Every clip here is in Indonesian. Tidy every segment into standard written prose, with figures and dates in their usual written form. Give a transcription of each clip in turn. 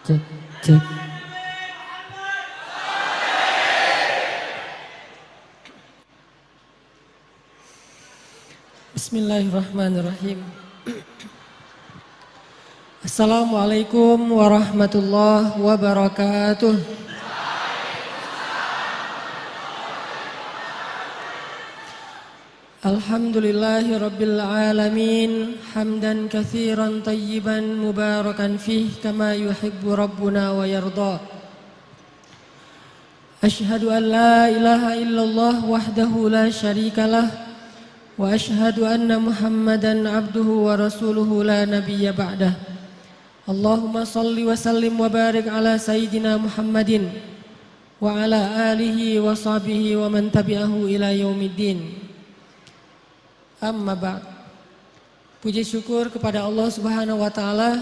Cek, cek. Bismillahirrahmanirrahim. Assalamualaikum warahmatullahi wabarakatuh. Alhamdulillahi rabbil alamin. Hamdan katsiran tayyiban mubarakan fih kama yuhibbu rabbuna wa yarda. Ashhadu an la ilaha illallah wahdahu la syarikalah wa ashhadu anna Muhammadan abduhu wa rasuluhu la nabiyya ba'dah. Allahumma salli wa sallim wa barik ala sayyidina Muhammadin wa ala alihi wa sahbihi wa man tabi'ahu ila yaumiddin. Amma ba'd. Puji syukur kepada Allah Subhanahu wa taala.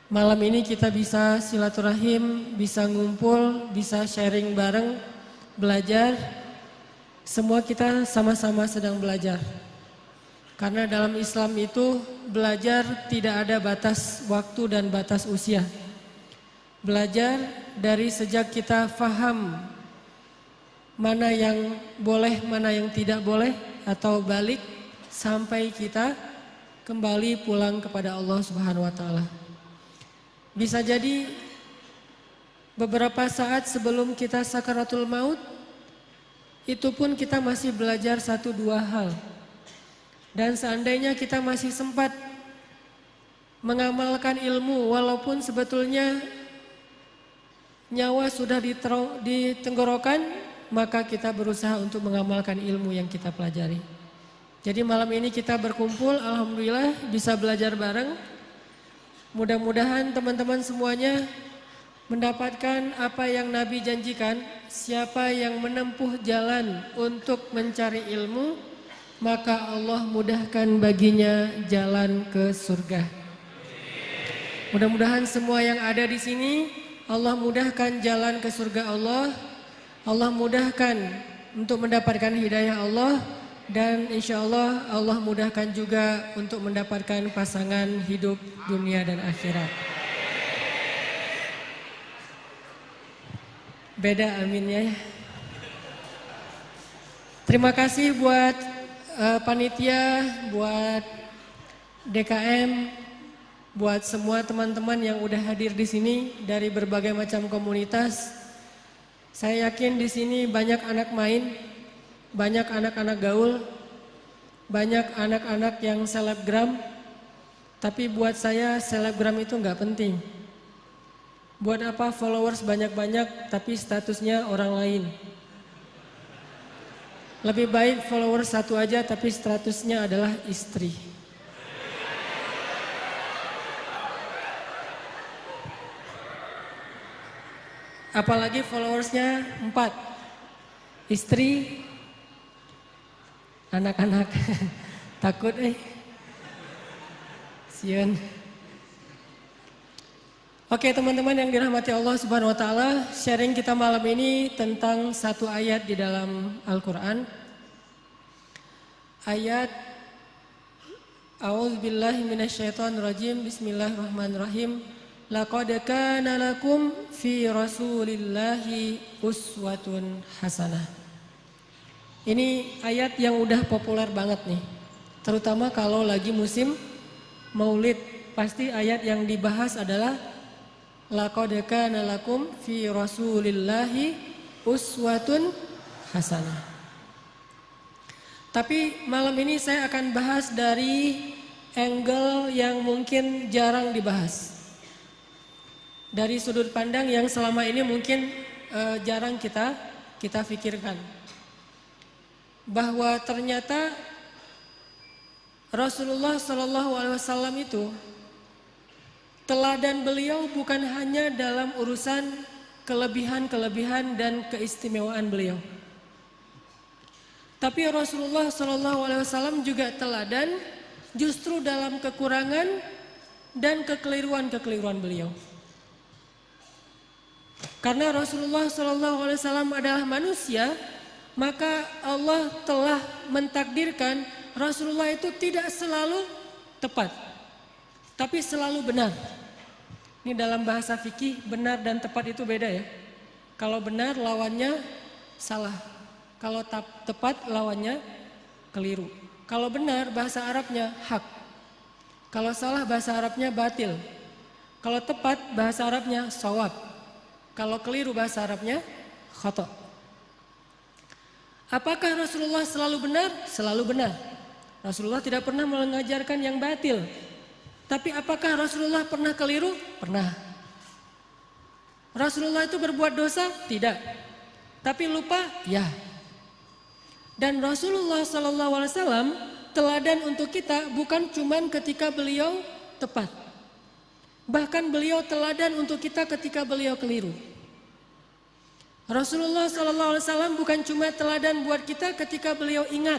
Malam ini kita bisa silaturahim, bisa ngumpul, bisa sharing bareng, belajar. Semua kita sama-sama sedang belajar. Karena dalam Islam itu belajar tidak ada batas waktu dan batas usia. Belajar dari sejak kita faham mana yang boleh, mana yang tidak boleh, atau balik sampai kita kembali pulang kepada Allah Subhanahu wa taala. Bisa jadi beberapa saat sebelum kita sakaratul maut, itu pun kita masih belajar 1-2 hal. Dan seandainya kita masih sempat mengamalkan ilmu walaupun sebetulnya nyawa sudah di tenggorokan, maka kita berusaha untuk mengamalkan ilmu yang kita pelajari. Jadi malam ini kita berkumpul, alhamdulillah bisa belajar bareng. Mudah-mudahan teman-teman semuanya mendapatkan apa yang Nabi janjikan. Siapa yang menempuh jalan untuk mencari ilmu, maka Allah mudahkan baginya jalan ke surga. Mudah-mudahan semua yang ada di sini, Allah mudahkan jalan ke surga Allah. Allah mudahkan untuk mendapatkan hidayah Allah, dan insya Allah Allah mudahkan juga untuk mendapatkan pasangan hidup dunia dan akhirat. Beda aminnya ya. Terima kasih buat panitia, buat DKM, buat semua teman-teman yang udah hadir di sini dari berbagai macam komunitas. Saya yakin di sini banyak anak main, banyak anak-anak gaul, banyak anak-anak yang selebgram. Tapi buat saya selebgram itu nggak penting. Buat apa followers banyak-banyak tapi statusnya orang lain? Lebih baik followers 1 aja tapi statusnya adalah istri. Apalagi followersnya 4, istri, anak-anak, takut Sian. Oke teman-teman yang dirahmati Allah Subhanahu wa taala, sharing kita malam ini tentang 1 ayat di dalam Al-Qur'an. Ayat A'udzubillahi minasyaitonirrajim. Bismillahirrahmanirrahim. Laqad kana lakum fi Rasulillahi uswatun hasanah. Ini ayat yang udah populer banget nih. Terutama kalau lagi musim Maulid, pasti ayat yang dibahas adalah laqad kana lakum fi Rasulillahi uswatun hasanah. Tapi malam ini saya akan bahas dari angle yang mungkin jarang dibahas. Dari sudut pandang yang selama ini mungkin jarang kita pikirkan. Bahwa ternyata Rasulullah SAW itu teladan beliau bukan hanya dalam urusan kelebihan-kelebihan dan keistimewaan beliau. Tapi Rasulullah SAW juga teladan justru dalam kekurangan dan kekeliruan-kekeliruan beliau. Karena Rasulullah SAW adalah manusia, maka Allah telah mentakdirkan Rasulullah itu tidak selalu tepat, tapi selalu benar. Ini dalam bahasa fikih benar dan tepat itu beda ya. Kalau benar lawannya salah. Kalau tepat lawannya keliru. Kalau benar bahasa Arabnya hak. Kalau salah bahasa Arabnya batil. Kalau tepat bahasa Arabnya shawab. Kalau keliru bahasa Arabnya khata. Apakah Rasulullah selalu benar? Selalu benar. Rasulullah tidak pernah mengajarkan yang batil. Tapi apakah Rasulullah pernah keliru? Pernah. Rasulullah itu berbuat dosa? Tidak. Tapi lupa? Ya. Dan Rasulullah SAW teladan untuk kita bukan cuman ketika beliau tepat. Bahkan beliau teladan untuk kita ketika beliau keliru. Rasulullah SAW bukan cuma teladan buat kita ketika beliau ingat,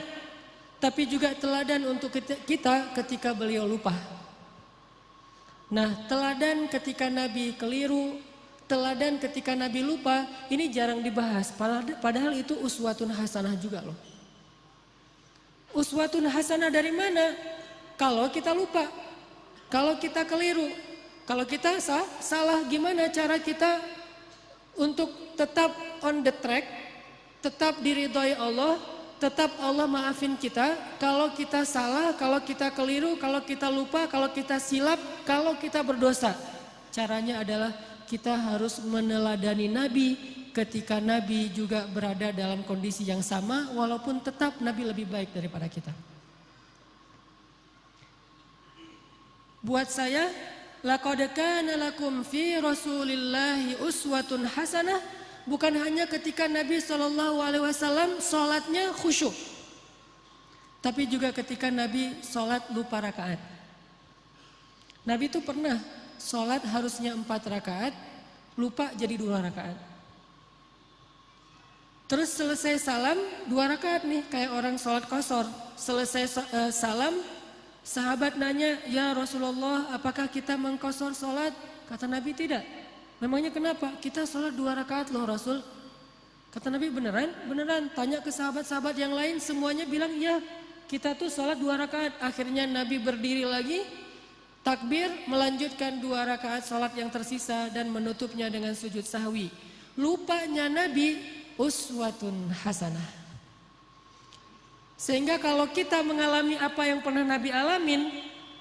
tapi juga teladan untuk kita ketika beliau lupa. Nah, teladan ketika Nabi keliru, teladan ketika Nabi lupa, ini jarang dibahas. Padahal itu uswatun hasanah juga loh. Uswatun hasanah dari mana? Kalau kita lupa, kalau kita keliru, kalau kita salah, gimana cara kita untuk tetap on the track, tetap diridhoi Allah, tetap Allah maafin kita. Kalau kita salah, kalau kita keliru, kalau kita lupa, kalau kita silap, kalau kita berdosa, caranya adalah kita harus meneladani Nabi ketika Nabi juga berada dalam kondisi yang sama, walaupun tetap Nabi lebih baik daripada kita. Buat saya, laqad kana lakum fi Rasulillahi uswatun hasanah, bukan hanya ketika Nabi SAW sholatnya khusyuk, tapi juga ketika Nabi sholat lupa rakaat. Nabi itu pernah sholat harusnya 4 rakaat, lupa jadi 2 rakaat. Terus selesai salam 2 rakaat nih, kayak orang sholat qashar. Selesai salam, sahabat nanya, ya Rasulullah, apakah kita mengqashar sholat? Kata Nabi, tidak. Memangnya kenapa? Kita sholat 2 rakaat loh Rasul. Kata Nabi, beneran? Beneran. Tanya ke sahabat-sahabat yang lain, semuanya bilang ya, kita tuh sholat 2 rakaat. Akhirnya Nabi berdiri lagi, takbir, melanjutkan 2 rakaat sholat yang tersisa dan menutupnya dengan sujud sahwi. Lupanya Nabi uswatun hasanah. Sehingga kalau kita mengalami apa yang pernah Nabi alamin,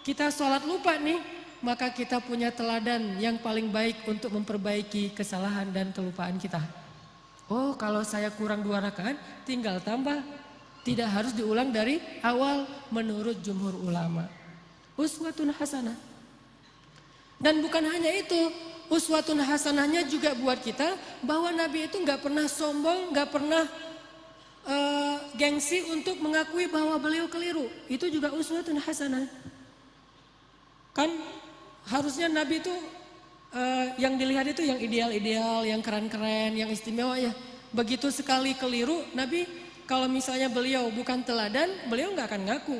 kita sholat lupa nih, maka kita punya teladan yang paling baik untuk memperbaiki kesalahan dan kelupaan kita. Oh, kalau saya kurang 2 rakaat, tinggal tambah. Tidak harus diulang dari awal menurut jumhur ulama. Uswatun hasanah. Dan bukan hanya itu, uswatun hasanahnya juga buat kita bahwa Nabi itu nggak pernah sombong, nggak pernah gengsi untuk mengakui bahwa beliau keliru. Itu juga uswatun hasanah. Kan harusnya Nabi itu yang dilihat itu yang ideal-ideal, yang keren-keren, yang istimewa ya. Begitu sekali keliru, Nabi kalau misalnya beliau bukan teladan, beliau nggak akan ngaku.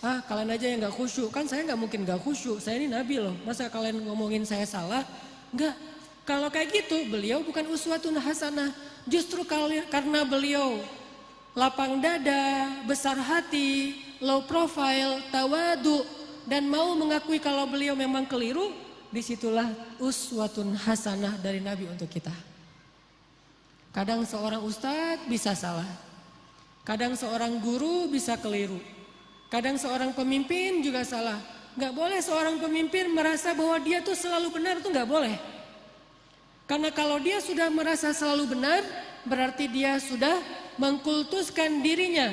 Ah, kalian aja yang nggak khusyuk, kan saya nggak mungkin nggak khusyuk. Saya ini Nabi loh, masa kalian ngomongin saya salah? Enggak. Kalau kayak gitu, beliau bukan uswatun hasanah. Justru karena beliau lapang dada, besar hati, low profile, tawadu, dan mau mengakui kalau beliau memang keliru, disitulah uswatun hasanah dari Nabi untuk kita. Kadang seorang ustadz bisa salah, kadang seorang guru bisa keliru, kadang seorang pemimpin juga salah. Gak boleh seorang pemimpin merasa bahwa dia tuh selalu benar, tuh gak boleh. Karena kalau dia sudah merasa selalu benar, berarti dia sudah mengkultuskan dirinya.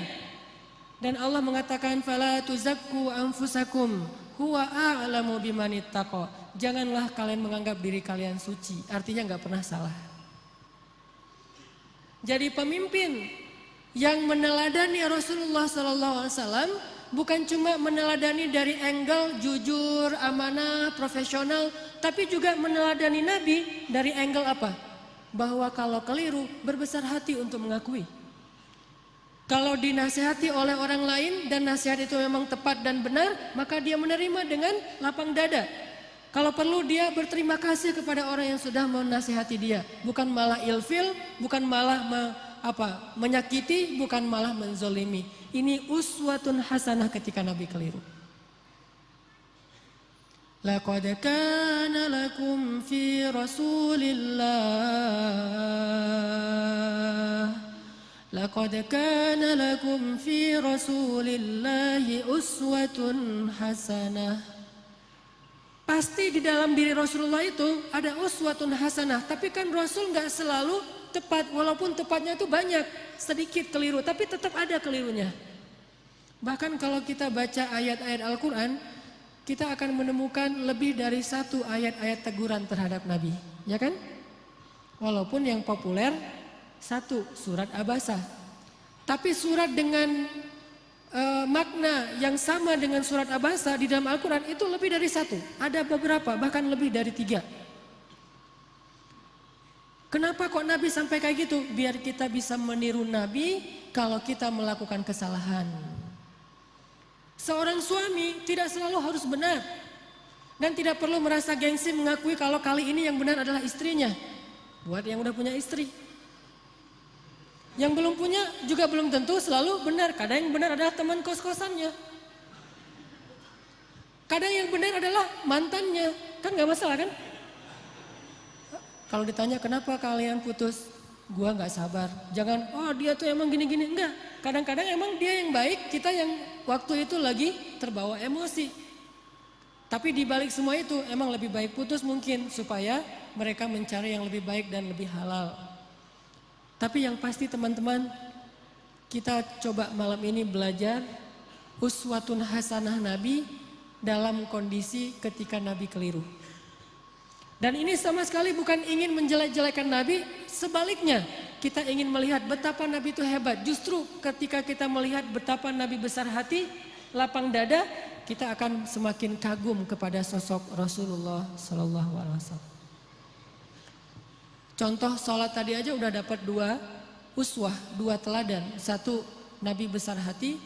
Dan Allah mengatakan, fala tuzakku anfusakum huwa a'lamu bimanittaqa. Janganlah kalian menganggap diri kalian suci, artinya gak pernah salah. Jadi pemimpin yang meneladani Rasulullah SAW bukan cuma meneladani dari angle jujur, amanah, profesional, tapi juga meneladani Nabi dari angle apa? Bahwa kalau keliru, berbesar hati untuk mengakui. Kalau dinasihati oleh orang lain dan nasihat itu memang tepat dan benar, maka dia menerima dengan lapang dada. Kalau perlu dia berterima kasih kepada orang yang sudah menasihati dia, bukan malah ilfil, bukan malah menyakiti, bukan malah menzolimi. Ini uswatun hasanah ketika Nabi keliru. Laqad kana lakum fi Rasulillah Laqad kana lakum fi Rasulillahi uswatun hasanah. Pasti di dalam diri Rasulullah itu ada uswatun hasanah. Tapi kan Rasul nggak selalu tepat, walaupun tepatnya itu banyak, sedikit keliru, tapi tetap ada kelirunya. Bahkan kalau kita baca ayat-ayat Al-Quran, kita akan menemukan lebih dari satu ayat-ayat teguran terhadap Nabi, ya kan? Walaupun yang populer satu, surat Abasa. Tapi surat dengan makna yang sama dengan surat Abasa di dalam Al-Quran itu lebih dari satu. Ada beberapa, bahkan lebih dari 3. Kenapa kok Nabi sampai kayak gitu? Biar kita bisa meniru Nabi kalau kita melakukan kesalahan. Seorang suami tidak selalu harus benar. Dan tidak perlu merasa gengsi mengakui kalau kali ini yang benar adalah istrinya. Buat yang udah punya istri. Yang belum punya juga belum tentu selalu benar. Kadang yang benar adalah teman kos-kosannya. Kadang yang benar adalah mantannya. Kan gak masalah kan? Kalau ditanya kenapa kalian putus? Gua gak sabar. Jangan, oh dia tuh emang gini-gini. Enggak. Kadang-kadang emang dia yang baik, kita yang waktu itu lagi terbawa emosi. Tapi di balik semua itu emang lebih baik putus mungkin. Supaya mereka mencari yang lebih baik dan lebih halal. Tapi yang pasti teman-teman, kita coba malam ini belajar uswatun hasanah Nabi dalam kondisi ketika Nabi keliru. Dan ini sama sekali bukan ingin menjelek-jelekan Nabi, sebaliknya kita ingin melihat betapa Nabi itu hebat. Justru ketika kita melihat betapa Nabi besar hati, lapang dada, kita akan semakin kagum kepada sosok Rasulullah Sallallahu Alaihi Wasallam. Contoh sholat tadi aja udah dapat 2 uswah, 2 teladan. 1, Nabi besar hati.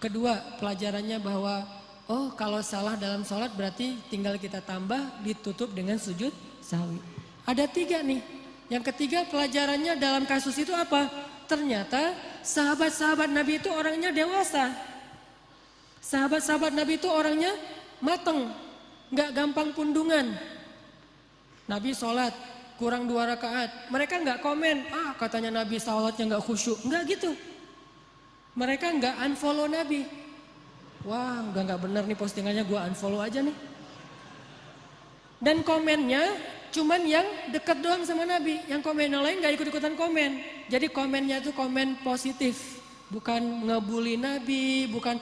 2, pelajarannya bahwa oh kalau salah dalam sholat berarti tinggal kita tambah, ditutup dengan sujud sahwi. Ada 3 nih. Yang ketiga pelajarannya dalam kasus itu apa? Ternyata sahabat-sahabat Nabi itu orangnya dewasa. Sahabat-sahabat Nabi itu orangnya mateng, gak gampang pundungan. Nabi sholat kurang 2 rakaat, mereka nggak komen, katanya Nabi sholatnya nggak khusyuk, nggak gitu. Mereka nggak unfollow Nabi. Wah, nggak bener nih postingannya, gue unfollow aja nih. Dan komennya cuman yang deket doang sama Nabi, yang komen yang lain nggak ikut-ikutan komen. Jadi komennya itu komen positif, bukan ngebully Nabi, bukan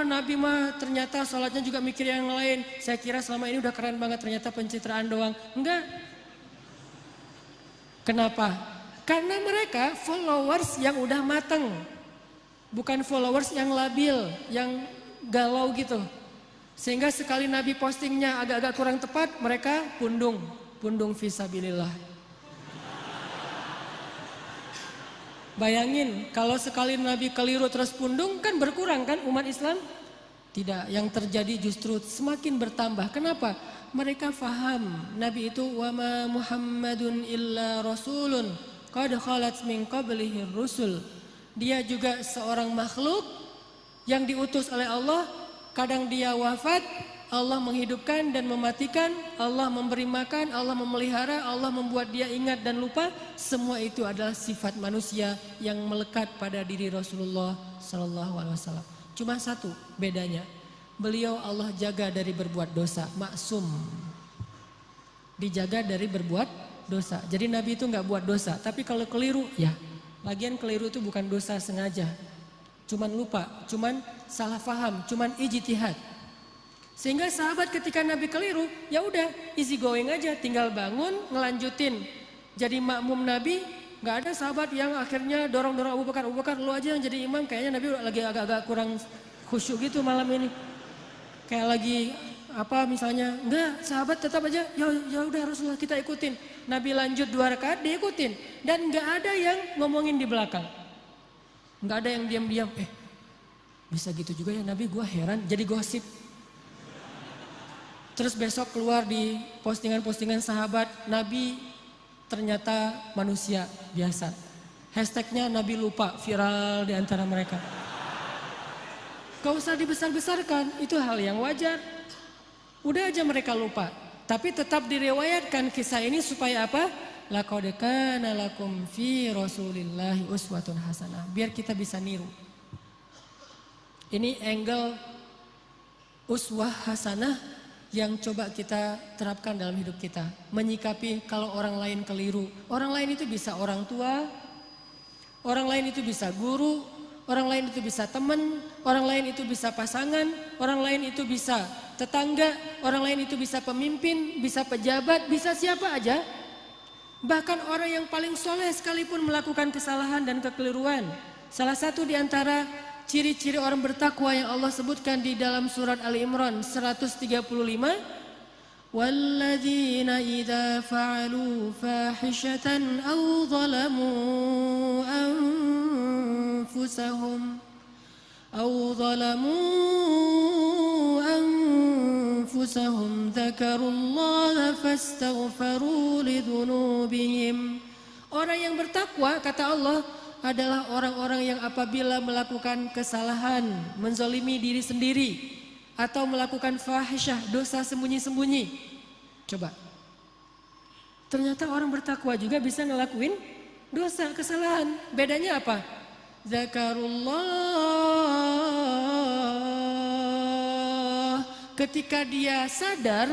Nabi mah ternyata sholatnya juga mikir yang lain. Saya kira selama ini udah keren banget, ternyata pencitraan doang. Enggak. Kenapa? Karena mereka followers yang udah mateng. Bukan followers yang labil, yang galau gitu. Sehingga sekali Nabi postingnya agak-agak kurang tepat, mereka pundung fisabilillah. Bayangin kalau sekali Nabi keliru terus pundung, kan berkurang kan umat Islam? Tidak, yang terjadi justru semakin bertambah. Kenapa? Mereka faham Nabi itu wama Muhammadun illa rasulun qad khalat min qablihi rusul. Dia juga seorang makhluk yang diutus oleh Allah. Kadang dia wafat, Allah menghidupkan dan mematikan, Allah memberi makan, Allah memelihara, Allah membuat dia ingat dan lupa. Semua itu adalah sifat manusia yang melekat pada diri Rasulullah Sallallahu Alaihi Wasallam. Cuma satu bedanya, beliau Allah jaga dari berbuat dosa, maksum. Dijaga dari berbuat dosa. Jadi Nabi itu nggak buat dosa, tapi kalau keliru, ya. Lagian keliru itu bukan dosa sengaja. Cuman lupa, cuman salah faham, cuman ijtihad. Sehingga sahabat ketika Nabi keliru, ya udah easy going aja, tinggal bangun, ngelanjutin. Jadi makmum Nabi, nggak ada sahabat yang akhirnya dorong-dorong Abu Bakar, lu aja yang jadi imam. Kayaknya Nabi lagi agak-agak kurang khusyuk gitu malam ini. Kayak lagi apa misalnya, enggak, sahabat tetap aja ya udah Rasulullah kita ikutin. Nabi lanjut 2 rakaat diikutin dan enggak ada yang ngomongin di belakang. Enggak ada yang diam-diam, bisa gitu juga ya Nabi, gua heran, jadi gosip. Terus besok keluar di postingan-postingan sahabat, Nabi ternyata manusia biasa. Hashtagnya Nabi lupa, viral di antara mereka. Gak usah dibesar-besarkan, itu hal yang wajar. Udah aja mereka lupa. Tapi tetap diriwayatkan kisah ini supaya apa? Laqad kana lakum fi Rasulillahi uswatun hasanah. Biar kita bisa niru. Ini angle uswah hasanah yang coba kita terapkan dalam hidup kita. Menyikapi kalau orang lain keliru. Orang lain itu bisa orang tua, orang lain itu bisa guru, orang lain itu bisa teman, orang lain itu bisa pasangan, orang lain itu bisa tetangga, orang lain itu bisa pemimpin, bisa pejabat, bisa siapa aja. Bahkan orang yang paling soleh sekalipun melakukan kesalahan dan kekeliruan. Salah satu di antara ciri-ciri orang bertakwa yang Allah sebutkan di dalam surat Ali Imran 135. Walladzina idza fa'alu fahishatan aw zalamu أنفسهم ذكروا الله فاستغفروا لذنوبهم. Orang yang bertakwa, kata Allah, adalah orang-orang yang apabila melakukan kesalahan, menzalimi diri sendiri, atau melakukan fahisyah, dosa sembunyi-sembunyi. Coba. Ternyata orang bertakwa juga bisa ngelakuin dosa, kesalahan. Bedanya apa? Zakarullah. Ketika dia sadar,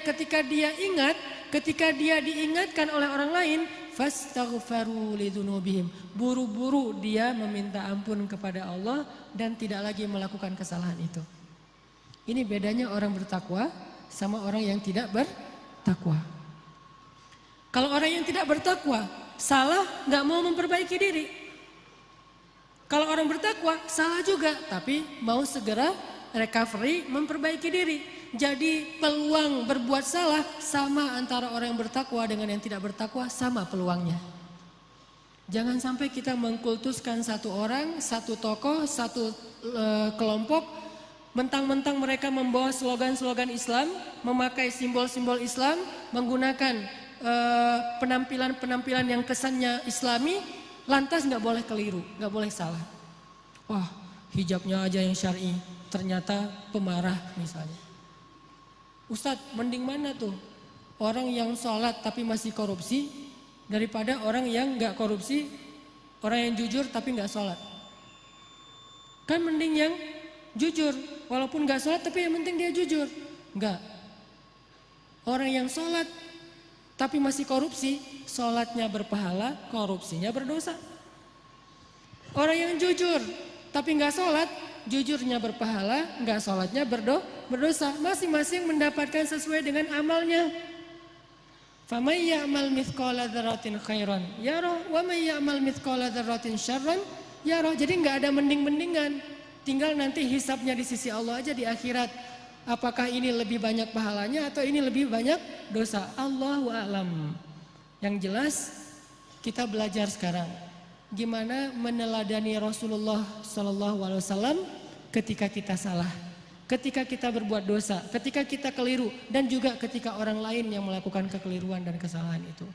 ketika dia ingat, ketika dia diingatkan oleh orang lain, fastaghfaru lidzunubihim. Buru-buru dia meminta ampun kepada Allah dan tidak lagi melakukan kesalahan itu. Ini bedanya orang bertakwa sama orang yang tidak bertakwa. Kalau orang yang tidak bertakwa, salah nggak mau memperbaiki diri. Kalau orang bertakwa, salah juga, tapi mau segera recovery, memperbaiki diri. Jadi peluang berbuat salah sama antara orang yang bertakwa dengan yang tidak bertakwa, sama peluangnya. Jangan sampai kita mengkultuskan satu orang, satu tokoh, satu kelompok, mentang-mentang mereka membawa slogan-slogan Islam, memakai simbol-simbol Islam, menggunakan penampilan-penampilan yang kesannya Islami, lantas nggak boleh keliru, nggak boleh salah. Wah, hijabnya aja yang syar'i, ternyata pemarah misalnya. Ustadz, mending mana tuh? Orang yang sholat tapi masih korupsi daripada orang yang nggak korupsi, orang yang jujur tapi nggak sholat. Kan mending yang jujur, walaupun nggak sholat tapi yang penting dia jujur. Nggak. Orang yang sholat tapi masih korupsi, sholatnya berpahala, korupsinya berdosa. Orang yang jujur tapi nggak sholat, jujurnya berpahala, nggak sholatnya berdosa. Masing-masing mendapatkan sesuai dengan amalnya. Famay ya'mal mithqala dzarratin khairan yarah wa may ya'mal mithqala dzarratin syarran yarah. Jadi nggak ada mending-mendingan. Tinggal nanti hisabnya di sisi Allah aja di akhirat. Apakah ini lebih banyak pahalanya atau ini lebih banyak dosa? Allahu a'lam. Yang jelas kita belajar sekarang gimana meneladani Rasulullah SAW ketika kita salah, ketika kita berbuat dosa, ketika kita keliru, dan juga ketika orang lain yang melakukan kekeliruan dan kesalahan itu.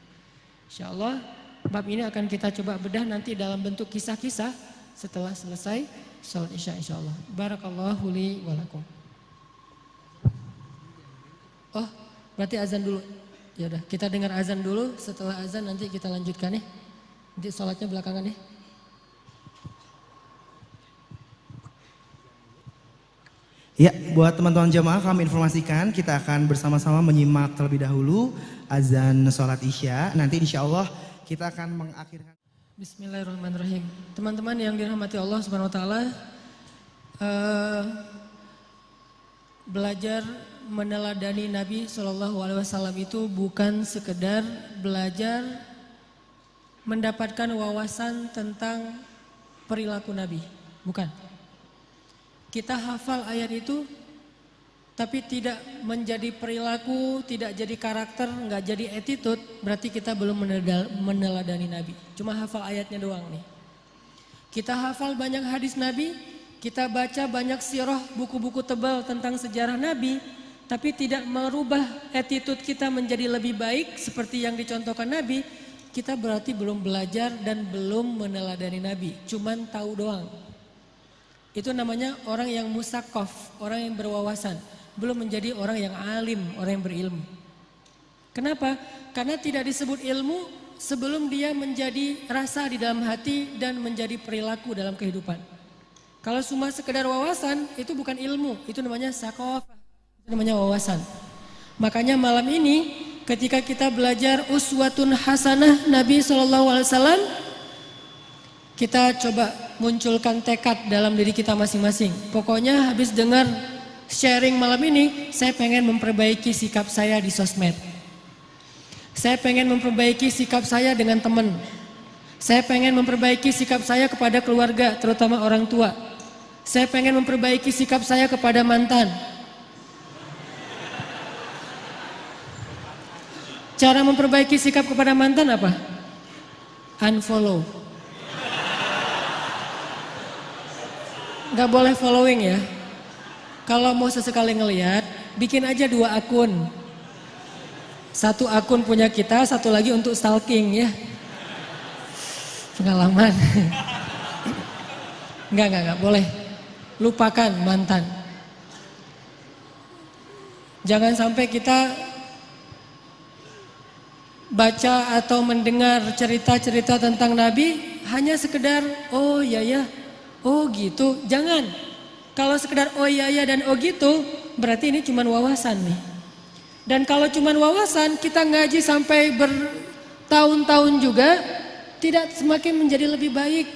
Insyaallah bab ini akan kita coba bedah nanti dalam bentuk kisah-kisah setelah selesai salat Isya insyaallah. Barakallahu li wa lakum. Oh, berarti azan dulu. Ya udah, kita dengar azan dulu, setelah azan nanti kita lanjutkan ya. Nanti salatnya belakangan ya. Ya, buat teman-teman jamaah kami informasikan kita akan bersama-sama menyimak terlebih dahulu azan sholat Isya. Nanti insya Allah kita akan mengakhirkan. Bismillahirrahmanirrahim. Teman-teman yang dirahmati Allah Subhanahu Wa Taala, belajar meneladani Nabi SAW itu bukan sekedar belajar mendapatkan wawasan tentang perilaku Nabi, bukan. Kita hafal ayat itu, tapi tidak menjadi perilaku, tidak jadi karakter, nggak jadi attitude, berarti kita belum meneladani Nabi. Cuma hafal ayatnya doang nih. Kita hafal banyak hadis Nabi, kita baca banyak sirah, buku-buku tebal tentang sejarah Nabi, tapi tidak merubah attitude kita menjadi lebih baik seperti yang dicontohkan Nabi, kita berarti belum belajar dan belum meneladani Nabi, cuman tahu doang. Itu namanya orang yang musaqqaf, orang yang berwawasan. belum menjadi orang yang alim, orang yang berilmu. Kenapa? Karena tidak disebut ilmu sebelum dia menjadi rasa di dalam hati dan menjadi perilaku dalam kehidupan. Kalau cuma sekedar wawasan, itu bukan ilmu, itu namanya sakofah, itu namanya wawasan. Makanya malam ini ketika kita belajar uswatun hasanah Nabi SAW, kita coba munculkan tekad dalam diri kita masing-masing. Pokoknya habis dengar sharing malam ini, saya pengen memperbaiki sikap saya di sosmed. Saya pengen memperbaiki sikap saya dengan teman. Saya pengen memperbaiki sikap saya kepada keluarga, terutama orang tua. Saya pengen memperbaiki sikap saya kepada mantan. Cara memperbaiki sikap kepada mantan apa? Unfollow. Gak boleh following ya. Kalau mau sesekali ngelihat, bikin aja 2 akun. 1 akun punya kita, 1 lagi untuk stalking ya. Pengalaman. Enggak boleh. Lupakan mantan. Jangan sampai kita baca atau mendengar cerita-cerita tentang Nabi hanya sekedar oh ya, oh gitu. Jangan. Kalau sekedar oh ya dan oh gitu, berarti ini cuma wawasan nih. Dan kalau cuma wawasan, kita ngaji sampai bertahun-tahun juga tidak semakin menjadi lebih baik.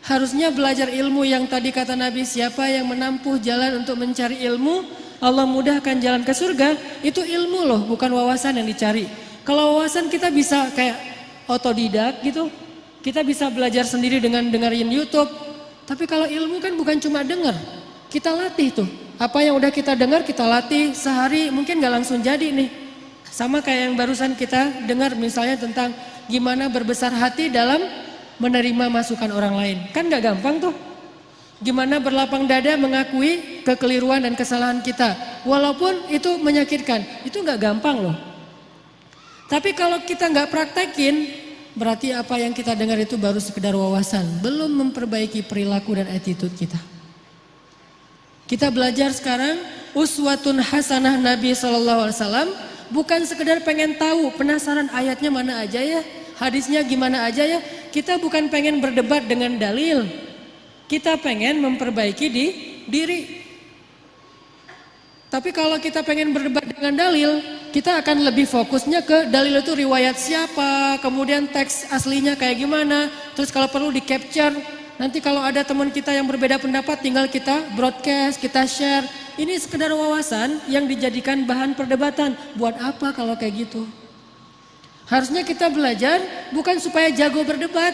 Harusnya belajar ilmu yang tadi kata Nabi, siapa yang menempuh jalan untuk mencari ilmu, Allah mudahkan jalan ke surga. Itu ilmu loh, bukan wawasan yang dicari. Kalau wawasan kita bisa kayak otodidak gitu. Kita bisa belajar sendiri dengan dengerin YouTube. Tapi kalau ilmu kan bukan cuma denger. Kita latih tuh. Apa yang udah kita dengar kita latih sehari mungkin gak langsung jadi nih. Sama kayak yang barusan kita dengar misalnya tentang gimana berbesar hati dalam menerima masukan orang lain. Kan gak gampang tuh. Gimana berlapang dada mengakui kekeliruan dan kesalahan kita. Walaupun itu menyakitkan. Itu gak gampang loh. Tapi kalau kita gak praktekin, berarti apa yang kita dengar itu baru sekedar wawasan. Belum memperbaiki perilaku dan attitude kita. Kita belajar sekarang uswatun hasanah Nabi SAW. Bukan sekedar pengen tahu, penasaran ayatnya mana aja ya. Hadisnya gimana aja ya. Kita bukan pengen berdebat dengan dalil. Kita pengen memperbaiki diri. Tapi kalau kita pengen berdebat dengan dalil, kita akan lebih fokusnya ke dalil itu riwayat siapa, kemudian teks aslinya kayak gimana. Terus kalau perlu di capture, nanti kalau ada teman kita yang berbeda pendapat tinggal kita broadcast, kita share. Ini sekedar wawasan yang dijadikan bahan perdebatan. Buat apa kalau kayak gitu? Harusnya kita belajar bukan supaya jago berdebat.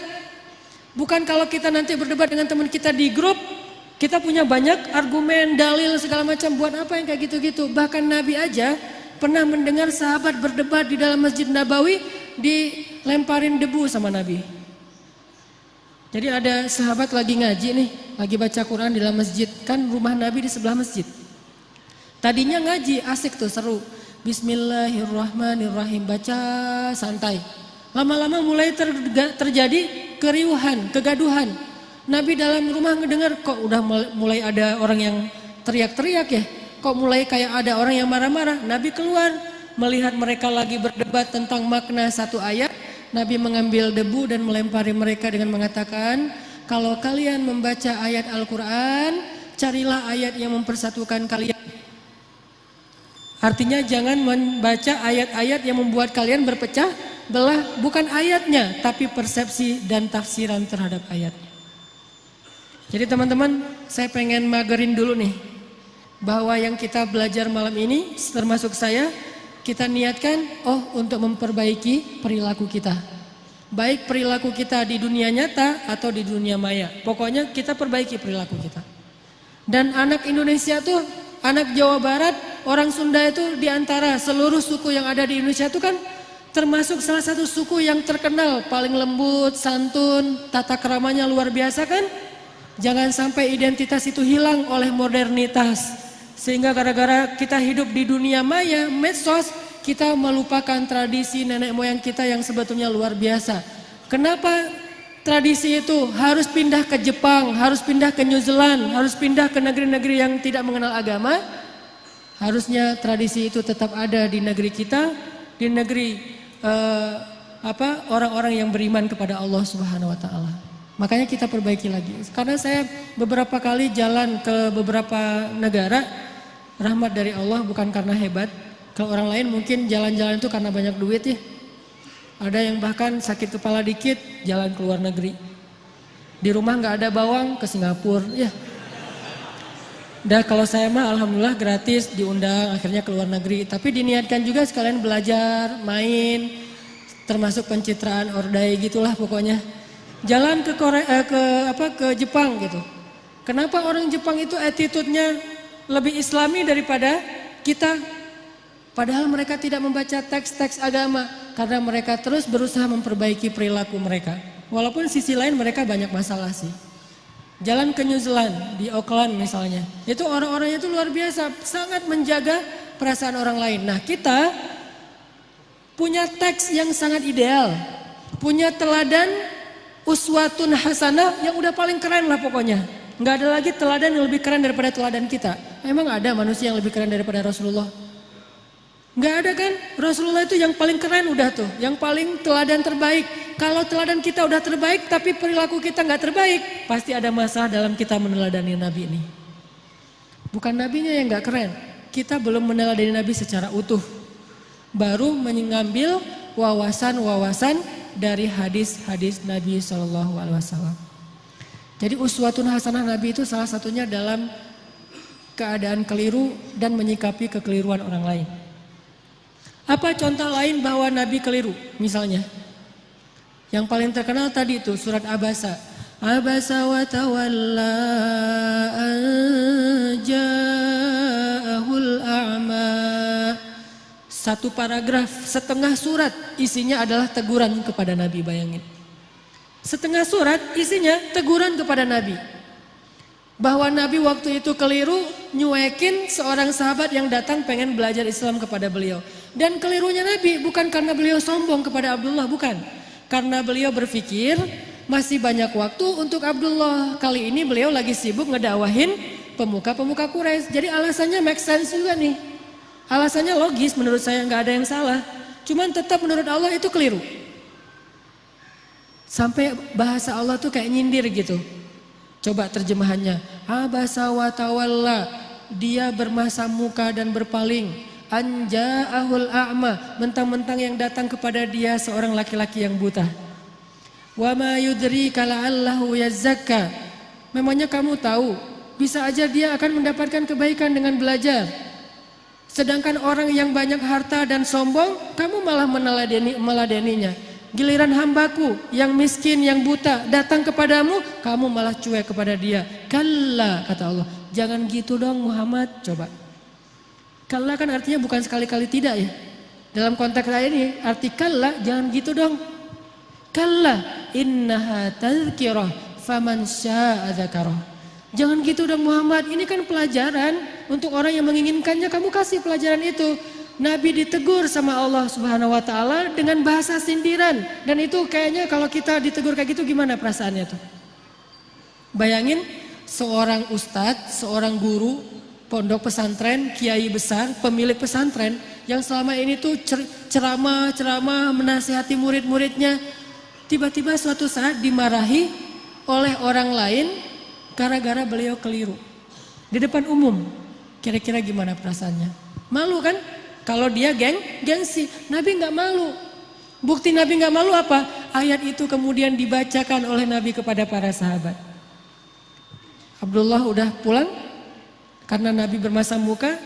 Bukan kalau kita nanti berdebat dengan teman kita di grup, kita punya banyak argumen, dalil segala macam. Buat apa yang kayak gitu-gitu? Bahkan Nabi aja pernah mendengar sahabat berdebat di dalam Masjid Nabawi dilemparin debu sama Nabi. Jadi ada sahabat lagi ngaji nih, lagi baca Quran di dalam masjid. Kan rumah Nabi di sebelah masjid. Tadinya ngaji, asik tuh, seru. Bismillahirrahmanirrahim, baca santai. Lama-lama mulai terjadi keriuhan, kegaduhan. Nabi dalam rumah ngedengar kok udah mulai ada orang yang teriak-teriak ya. Kok mulai kayak ada orang yang marah-marah. Nabi keluar melihat mereka lagi berdebat tentang makna satu ayat. Nabi mengambil debu dan melempari mereka dengan mengatakan, kalau kalian membaca ayat Al-Quran, carilah ayat yang mempersatukan kalian. Artinya jangan membaca ayat-ayat yang membuat kalian berpecah belah, bukan ayatnya, tapi persepsi dan tafsiran terhadap ayatnya. Jadi teman-teman, saya pengen magerin dulu nih, bahwa yang kita belajar malam ini, termasuk saya, kita niatkan, untuk memperbaiki perilaku kita. Baik perilaku kita di dunia nyata atau di dunia maya. Pokoknya kita perbaiki perilaku kita. Dan anak Indonesia tuh, anak Jawa Barat, orang Sunda itu diantara seluruh suku yang ada di Indonesia itu kan termasuk salah satu suku yang terkenal paling lembut, santun, tata keramanya luar biasa kan? Jangan sampai identitas itu hilang oleh modernitas. Sehingga gara-gara kita hidup di dunia maya, medsos, kita melupakan tradisi nenek moyang kita yang sebetulnya luar biasa. Kenapa tradisi itu harus pindah ke Jepang, harus pindah ke New Zealand, harus pindah ke negeri-negeri yang tidak mengenal agama? Harusnya tradisi itu tetap ada di negeri kita, di negeri orang-orang yang beriman kepada Allah Subhanahu wa taala. Makanya kita perbaiki lagi. Karena saya beberapa kali jalan ke beberapa negara, rahmat dari Allah bukan karena hebat. Kalau orang lain mungkin jalan-jalan itu karena banyak duit ya. Ada yang bahkan sakit kepala dikit jalan ke luar negeri. Di rumah nggak ada bawang ke Singapura ya. Dan kalau saya mah alhamdulillah gratis diundang akhirnya ke luar negeri. Tapi diniatkan juga sekalian belajar, main, termasuk pencitraan ordai gitulah pokoknya. Jalan ke Korea, ke Jepang gitu. Kenapa orang Jepang itu attitude-nya lebih Islami daripada kita? Padahal mereka tidak membaca teks-teks agama karena mereka terus berusaha memperbaiki perilaku mereka. Walaupun sisi lain mereka banyak masalah sih. Jalan ke New Zealand, di Auckland misalnya. Itu orang-orangnya itu luar biasa, sangat menjaga perasaan orang lain. Nah kita punya teks yang sangat ideal. Punya teladan uswatun hasanah yang udah paling keren lah pokoknya. Nggak ada lagi teladan yang lebih keren daripada teladan kita. Emang ada manusia yang lebih keren daripada Rasulullah? Nggak ada kan? Rasulullah itu yang paling keren udah tuh. Yang paling teladan terbaik. Kalau teladan kita udah terbaik tapi perilaku kita nggak terbaik, pasti ada masalah dalam kita meneladani Nabi ini. Bukan Nabinya yang nggak keren, kita belum meneladani Nabi secara utuh. Baru mengambil wawasan-wawasan dari hadis-hadis Nabi SAW. Jadi uswatun hasanah Nabi itu salah satunya dalam keadaan keliru dan menyikapi kekeliruan orang lain. Apa contoh lain bahwa Nabi keliru? Misalnya yang paling terkenal tadi itu surat Abasa. Abasa wa tawalla ja'ahul a'ma. Satu paragraf, setengah surat isinya adalah teguran kepada Nabi, bayangin. Setengah surat isinya teguran kepada Nabi. Bahwa Nabi waktu itu keliru nyuekin seorang sahabat yang datang pengen belajar Islam kepada beliau. Dan kelirunya Nabi bukan karena beliau sombong kepada Abdullah, bukan. Karena beliau berpikir masih banyak waktu untuk Abdullah. Kali ini beliau lagi sibuk ngedakwahin pemuka-pemuka Quraisy. Jadi alasannya make sense juga nih. Alasannya logis menurut saya, nggak ada yang salah. Cuman tetap menurut Allah itu keliru. Sampai bahasa Allah tuh kayak nyindir gitu. Coba terjemahannya. Abasa wa tawalla. Dia bermasa muka dan berpaling. Anja'ahul a'ma, mentang-mentang yang datang kepada dia seorang laki-laki yang buta. Wa ma yudrika la'allahu yazakka. Memangnya kamu tahu, bisa aja dia akan mendapatkan kebaikan dengan belajar. Sedangkan orang yang banyak harta dan sombong, kamu malah meladeninya. Giliran hambaku yang miskin, yang buta datang kepadamu, kamu malah cuek kepada dia. Kalla, kata Allah, jangan gitu dong Muhammad, coba. Kalla kan artinya bukan sekali-kali tidak ya. Dalam konteks saya ini arti kalla jangan gitu dong. Kalla innaha tadhkirah faman syaa'a dzakarah. Jangan gitu dong Muhammad, ini kan pelajaran untuk orang yang menginginkannya, kamu kasih pelajaran itu. Nabi ditegur sama Allah Subhanahu wa taala dengan bahasa sindiran, dan itu kayaknya kalau kita ditegur kayak gitu gimana perasaannya tuh? Bayangin seorang ustadz, seorang guru pondok pesantren, kiai besar, pemilik pesantren yang selama ini tuh ceramah menasihati murid-muridnya, tiba-tiba suatu saat dimarahi oleh orang lain gara-gara beliau keliru di depan umum. Kira-kira gimana perasaannya? Malu kan? Kalau dia gengsi. Nabi nggak malu. Bukti Nabi nggak malu apa? Ayat itu kemudian dibacakan oleh Nabi kepada para sahabat. Abdullah udah pulang karena Nabi bermasa muka,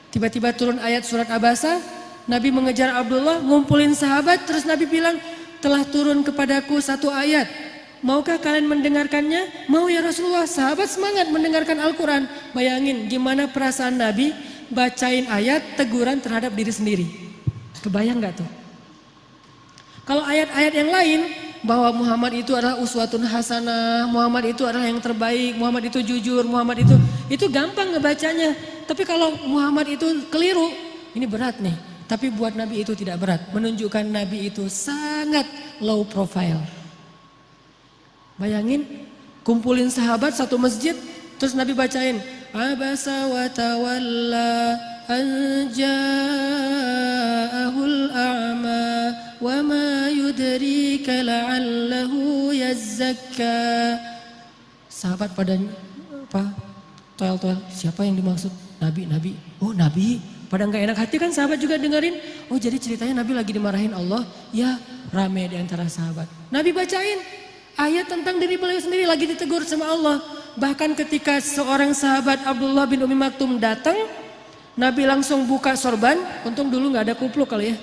tiba-tiba turun ayat surat Abasa. Nabi mengejar Abdullah, ngumpulin sahabat, terus Nabi bilang, telah turun kepadaku satu ayat. Maukah kalian mendengarkannya? Mau ya Rasulullah. Sahabat semangat mendengarkan Al-Quran. Bayangin gimana perasaan Nabi bacain ayat teguran terhadap diri sendiri. Kebayang gak tuh? Kalau ayat-ayat yang lain, bahwa Muhammad itu adalah uswatun hasanah, Muhammad itu adalah yang terbaik, Muhammad itu jujur, Muhammad itu gampang ngebacanya. Tapi kalau Muhammad itu keliru, ini berat nih. Tapi buat Nabi itu tidak berat, menunjukkan Nabi itu sangat low profile. Bayangin, kumpulin sahabat satu masjid, terus Nabi bacain Abasa wa tawalla an ja'ahul a'ma wa ma yudrika la'allahu yazzakka. Sahabat pada toel-toel, siapa yang dimaksud? Nabi. Oh Nabi, pada nggak enak hati kan sahabat juga dengerin. Oh jadi ceritanya Nabi lagi dimarahin Allah. Ya rame di antara sahabat. Nabi bacain ayat tentang diri beliau sendiri lagi ditegur sama Allah. Bahkan ketika seorang sahabat Abdullah bin Umi Maktum datang, Nabi langsung buka sorban. Untung dulu nggak ada kupluk kali ya.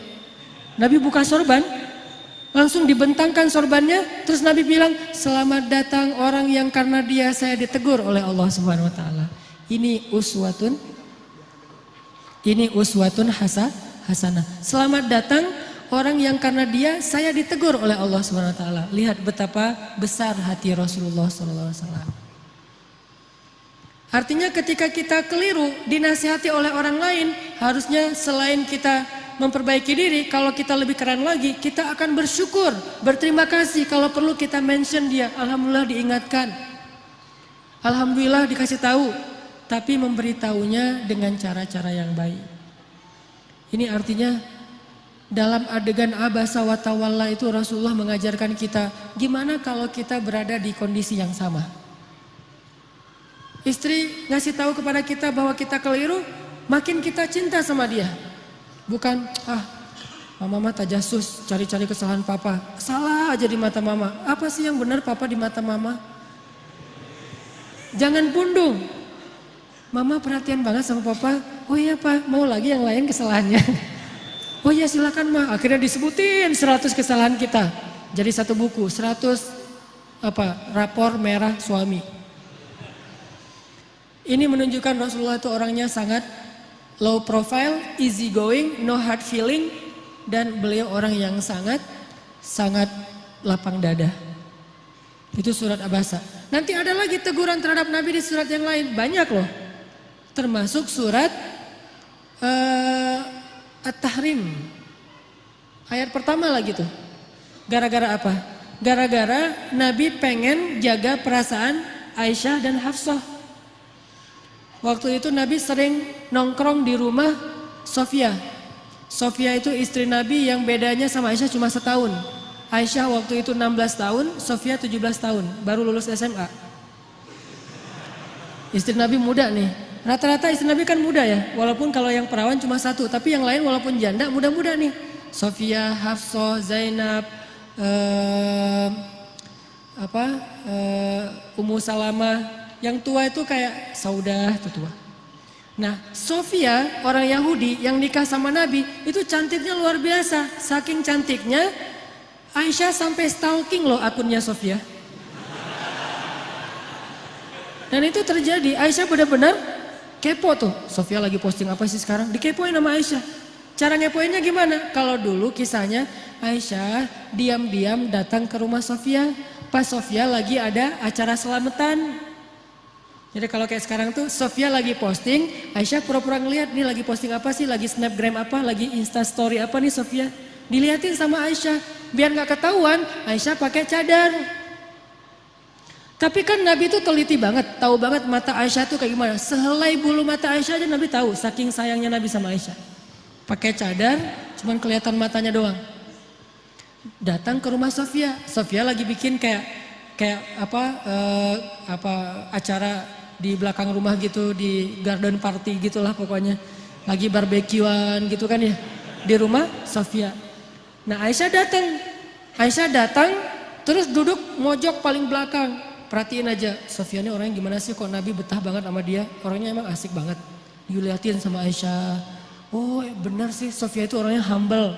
Nabi buka sorban, langsung dibentangkan sorbannya. Terus Nabi bilang, selamat datang orang yang karena dia saya ditegur oleh Allah Subhanahu Wa Taala. Ini uswatun hasanah. Selamat datang orang yang karena dia saya ditegur oleh Allah Subhanahu Wa Taala. Lihat betapa besar hati Rasulullah Sallallahu Alaihi Wasallam. Artinya ketika kita keliru dinasihati oleh orang lain, harusnya selain kita memperbaiki diri, kalau kita lebih keren lagi, kita akan bersyukur, berterima kasih. Kalau perlu kita mention dia, alhamdulillah diingatkan, alhamdulillah dikasih tahu, tapi memberitahunya dengan cara-cara yang baik. Ini artinya dalam adegan abasa wa tawalla itu Rasulullah mengajarkan kita gimana kalau kita berada di kondisi yang sama. Istri ngasih tahu kepada kita bahwa kita keliru, makin kita cinta sama dia. Bukan, mama tajasus cari-cari kesalahan papa. Salah aja di mata mama. Apa sih yang benar papa di mata mama? Jangan pundung. Mama perhatian banget sama papa. Oh iya pak, mau lagi yang lain kesalahannya. Oh iya silakan ma. Akhirnya disebutin 100 kesalahan kita. Jadi satu buku, 100 rapor merah suami. Ini menunjukkan Rasulullah itu orangnya sangat low profile, easy going, no hard feeling, dan beliau orang yang sangat lapang dada. Itu surat Abasa. Nanti ada lagi teguran terhadap Nabi di surat yang lain, banyak loh. Termasuk surat At-Tahrim. Ayat pertama lagi tuh. Gara-gara apa? Gara-gara Nabi pengen jaga perasaan Aisyah dan Hafsah. Waktu itu Nabi sering nongkrong di rumah Sofia. Sofia itu istri Nabi yang bedanya sama Aisyah cuma setahun. Aisyah waktu itu 16 tahun, Sofia 17 tahun, baru lulus SMA. Istri Nabi muda nih. Rata-rata istri Nabi kan muda ya, walaupun kalau yang perawan cuma satu, tapi yang lain walaupun janda muda-muda nih. Sofia, Hafsah, Zainab, Ummu Salamah. Yang tua itu kayak Saudah itu tua. Nah Sofia orang Yahudi yang nikah sama Nabi itu cantiknya luar biasa. Saking cantiknya Aisyah sampai stalking loh akunnya Sofia. Dan itu terjadi, Aisyah benar-benar kepo tuh. Sofia lagi posting apa sih sekarang? Dikepoin sama Aisyah. Cara ngepoinnya gimana? Kalau dulu kisahnya Aisyah diam-diam datang ke rumah Sofia. Pas Sofia lagi ada acara selamatan. Jadi kalau kayak sekarang tuh Sofia lagi posting, Aisyah pura-pura ngeliat nih lagi posting apa sih, lagi snapgram apa, lagi insta story apa nih Sofia. Dilihatin sama Aisyah, biar gak ketahuan Aisyah pakai cadar. Tapi kan Nabi tuh teliti banget, tahu banget mata Aisyah tuh kayak gimana. Sehelai bulu mata Aisyah aja Nabi tahu, saking sayangnya Nabi sama Aisyah. Pakai cadar, cuman kelihatan matanya doang. Datang ke rumah Sofia, Sofia lagi bikin kayak acara di belakang rumah gitu, di garden party gitulah pokoknya. Lagi barbekyuan gitu kan ya, di rumah Sofia. Nah Aisyah datang terus duduk mojok paling belakang. Perhatiin aja, Sofia ini orangnya gimana sih, kok Nabi betah banget sama dia, orangnya emang asik banget. Dilihatin sama Aisyah, oh benar sih Sofia itu orangnya humble.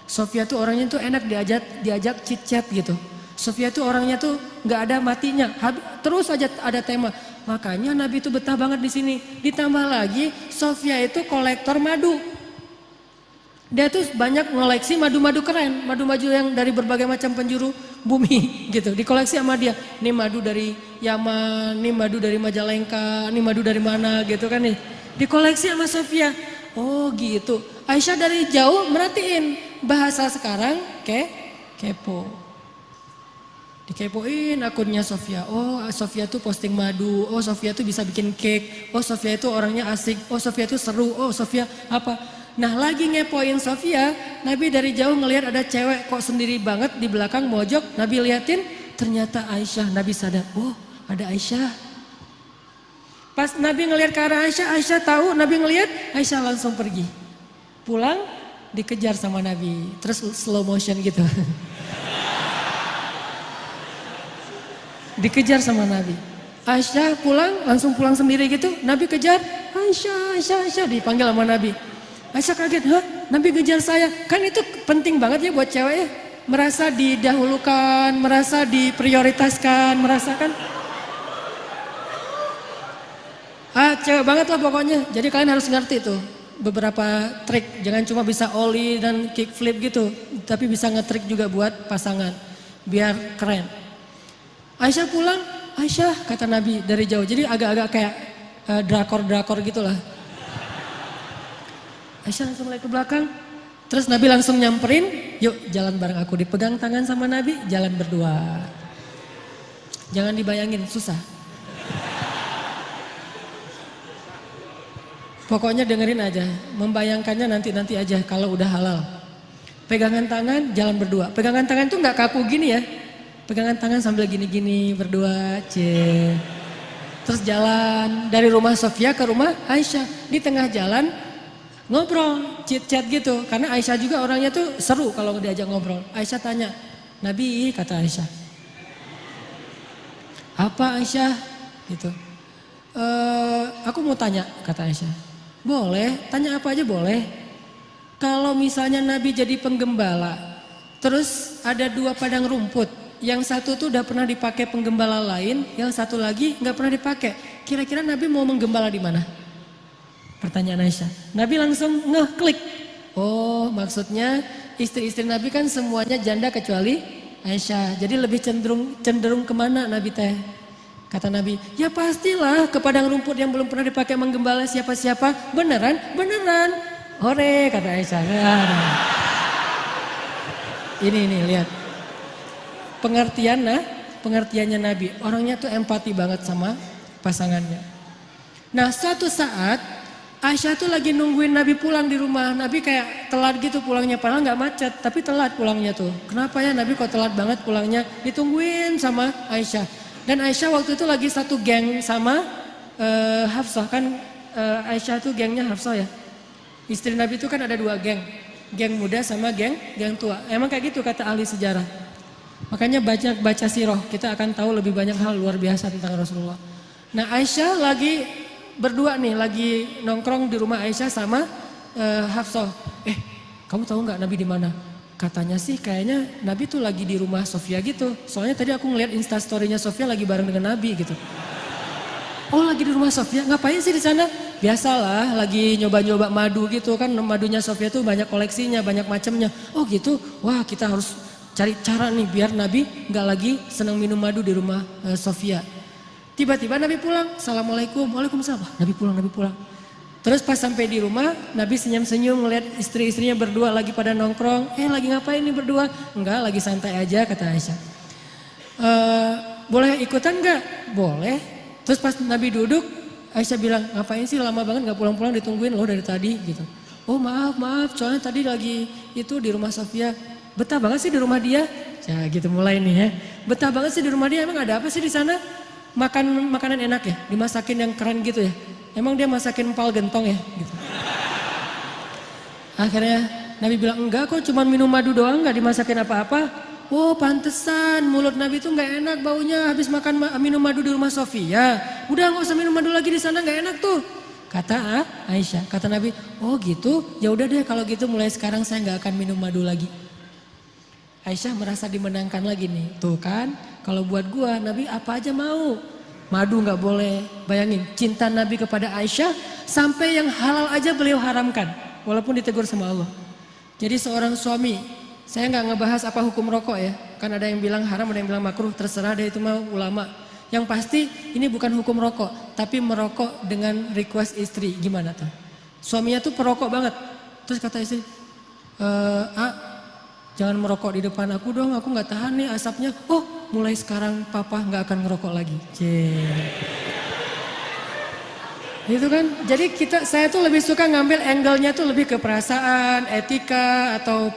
Sofia tuh orangnya tuh enak diajak chit chat gitu. Sofia tuh orangnya tuh nggak ada matinya, terus aja ada tema. Makanya Nabi itu betah banget di sini. Ditambah lagi Sofia itu kolektor madu. Dia tuh banyak ngoleksi madu-madu keren, madu-madu yang dari berbagai macam penjuru bumi gitu. Dikoleksi sama dia. Ini madu dari Yaman, ini madu dari Majalengka, ini madu dari mana gitu kan nih. Dikoleksi sama Sofia. Oh gitu. Aisyah dari jauh merhatiin, bahasa sekarang kepo. Dikepoin akunnya Sofia. Oh Sofia tuh posting madu. Oh Sofia tuh bisa bikin cake. Oh Sofia itu orangnya asik. Oh Sofia tuh seru. Oh Sofia apa. Nah lagi ngepoin Sofia. Nabi dari jauh ngelihat ada cewek kok sendiri banget di belakang mojok. Nabi liatin ternyata Aisyah. Nabi sadar. Oh ada Aisyah. Pas Nabi ngelihat ke arah Aisyah. Aisyah tahu Nabi ngelihat. Aisyah langsung pergi. Pulang dikejar sama Nabi. Terus slow motion gitu. Dikejar sama Nabi. Aisyah pulang, langsung pulang sendiri gitu. Nabi kejar, Aisyah, dipanggil sama Nabi. Aisyah kaget, hah? Nabi ngejar saya. Kan itu penting banget ya buat cewek ya. Merasa didahulukan, merasa diprioritaskan, merasakan. Cewek banget lah pokoknya. Jadi kalian harus ngerti tuh beberapa trik. Jangan cuma bisa ollie dan kickflip gitu. Tapi bisa ngetrik juga buat pasangan. Biar keren. Aisyah pulang, Aisyah kata Nabi dari jauh. Jadi agak-agak kayak drakor-drakor gitulah. Aisyah langsung mulai ke belakang. Terus Nabi langsung nyamperin, yuk jalan bareng aku. Dipegang tangan sama Nabi, jalan berdua. Jangan dibayangin, susah. Pokoknya dengerin aja, membayangkannya nanti-nanti aja kalau udah halal. Pegangan tangan, jalan berdua. Pegangan tangan tuh gak kaku gini ya. Pegangan tangan sambil gini-gini berdua, terus jalan dari rumah Sofia ke rumah Aisyah. Di tengah jalan ngobrol, chit-chat gitu. Karena Aisyah juga orangnya tuh seru kalau diajak ngobrol. Aisyah tanya, Nabi kata Aisyah. Apa Aisyah? Gitu. Aku mau tanya kata Aisyah. Boleh, tanya apa aja boleh. Kalau misalnya Nabi jadi penggembala, terus ada 2 padang rumput. Yang satu tuh udah pernah dipakai penggembala lain, yang satu lagi nggak pernah dipakai. Kira-kira Nabi mau menggembala di mana? Pertanyaan Aisyah. Nabi langsung ngeklik. Oh, maksudnya istri-istri Nabi kan semuanya janda kecuali Aisyah. Jadi lebih cenderung kemana Nabi teh? Kata Nabi, ya pastilah ke padang rumput yang belum pernah dipakai menggembala siapa-siapa. Beneran? Beneran. Hore kata Aisyah. Ini lihat. Pengertiannya Nabi, orangnya tuh empati banget sama pasangannya. Nah suatu saat Aisyah tuh lagi nungguin Nabi pulang di rumah. Nabi kayak telat gitu pulangnya, padahal gak macet, tapi telat pulangnya tuh. Kenapa ya Nabi kok telat banget pulangnya? Ditungguin sama Aisyah. Dan Aisyah waktu itu lagi satu geng sama Hafsah, kan Aisyah tuh gengnya Hafsah ya. Istri Nabi itu kan ada 2 geng, geng muda sama geng tua. Emang kayak gitu kata ahli sejarah. Makanya baca sirah, kita akan tahu lebih banyak hal luar biasa tentang Rasulullah. Nah Aisyah lagi berdua nih, lagi nongkrong di rumah Aisyah sama Hafsah. Kamu tahu nggak Nabi di mana? Katanya sih kayaknya Nabi tuh lagi di rumah Sofia gitu. Soalnya tadi aku ngeliat instastorynya Sofia lagi bareng dengan Nabi gitu. Oh lagi di rumah Sofia, ngapain sih di sana? Biasalah, lagi nyoba-nyoba madu gitu kan. Madunya Sofia tuh banyak koleksinya, banyak macamnya. Oh gitu, wah kita harus cari cara nih biar Nabi nggak lagi senang minum madu di rumah Sofia. Tiba-tiba Nabi pulang, Assalamualaikum, Waalaikumsalam. Nabi pulang. Terus pas sampai di rumah, Nabi senyum-senyum ngeliat istri-istrinya berdua lagi pada nongkrong. Lagi ngapain nih berdua? Enggak, lagi santai aja kata Aisyah. Boleh ikutan nggak? Boleh. Terus pas Nabi duduk, Aisyah bilang, ngapain sih lama banget nggak pulang-pulang ditungguin loh dari tadi gitu. Oh maaf, soalnya tadi lagi itu di rumah Sofia. Betah banget sih di rumah dia. Ya gitu mulai nih ya. Betah banget sih di rumah dia. Emang ada apa sih di sana? Makanan enak ya? Dimasakin yang keren gitu ya? Emang dia masakin empal gentong ya? Gitu. Akhirnya Nabi bilang enggak kok, cuma minum madu doang, nggak dimasakin apa-apa. Oh pantesan mulut Nabi tuh nggak enak baunya habis minum madu di rumah Sofia. Udah nggak usah minum madu lagi di sana, nggak enak tuh. Kata Aisyah, kata Nabi, oh gitu, ya udah deh kalau gitu mulai sekarang saya nggak akan minum madu lagi. Aisyah merasa dimenangkan lagi nih. Tuh kan, kalau buat gua Nabi apa aja mau. Madu nggak boleh. Bayangin, cinta Nabi kepada Aisyah sampai yang halal aja beliau haramkan. Walaupun ditegur sama Allah. Jadi seorang suami, saya nggak ngebahas apa hukum rokok ya. Kan ada yang bilang haram, ada yang bilang makruh, terserah deh itu mah ulama. Yang pasti ini bukan hukum rokok, tapi merokok dengan request istri. Gimana tuh? Suaminya tuh perokok banget. Terus kata istri, jangan merokok di depan aku dong, aku nggak tahan nih asapnya. Oh mulai sekarang papa nggak akan ngerokok lagi. Itu kan, jadi saya tuh lebih suka ngambil angle-nya tuh lebih ke perasaan, etika atau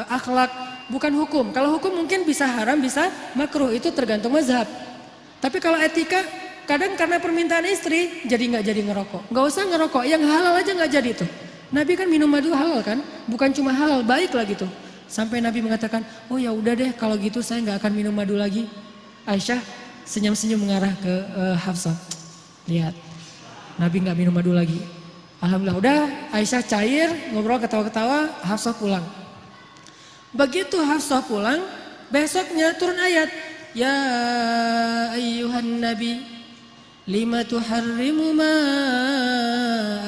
akhlak, bukan hukum. Kalau hukum mungkin bisa haram, bisa makruh, itu tergantung mazhab. Tapi kalau etika, kadang karena permintaan istri, jadi nggak jadi ngerokok. Nggak usah ngerokok, yang halal aja nggak jadi tuh. Nabi kan minum madu halal kan, bukan cuma halal, baik lah gitu. Sampai Nabi mengatakan, oh ya udah deh kalau gitu saya nggak akan minum madu lagi. Aisyah senyum-senyum mengarah ke Hafsah. Lihat, Nabi nggak minum madu lagi. Alhamdulillah, udah Aisyah cair, ngobrol ketawa-ketawa, Hafsah pulang. Begitu Hafsah pulang, besoknya turun ayat. Ya ayyuhan nabi, lima tuharrimu ma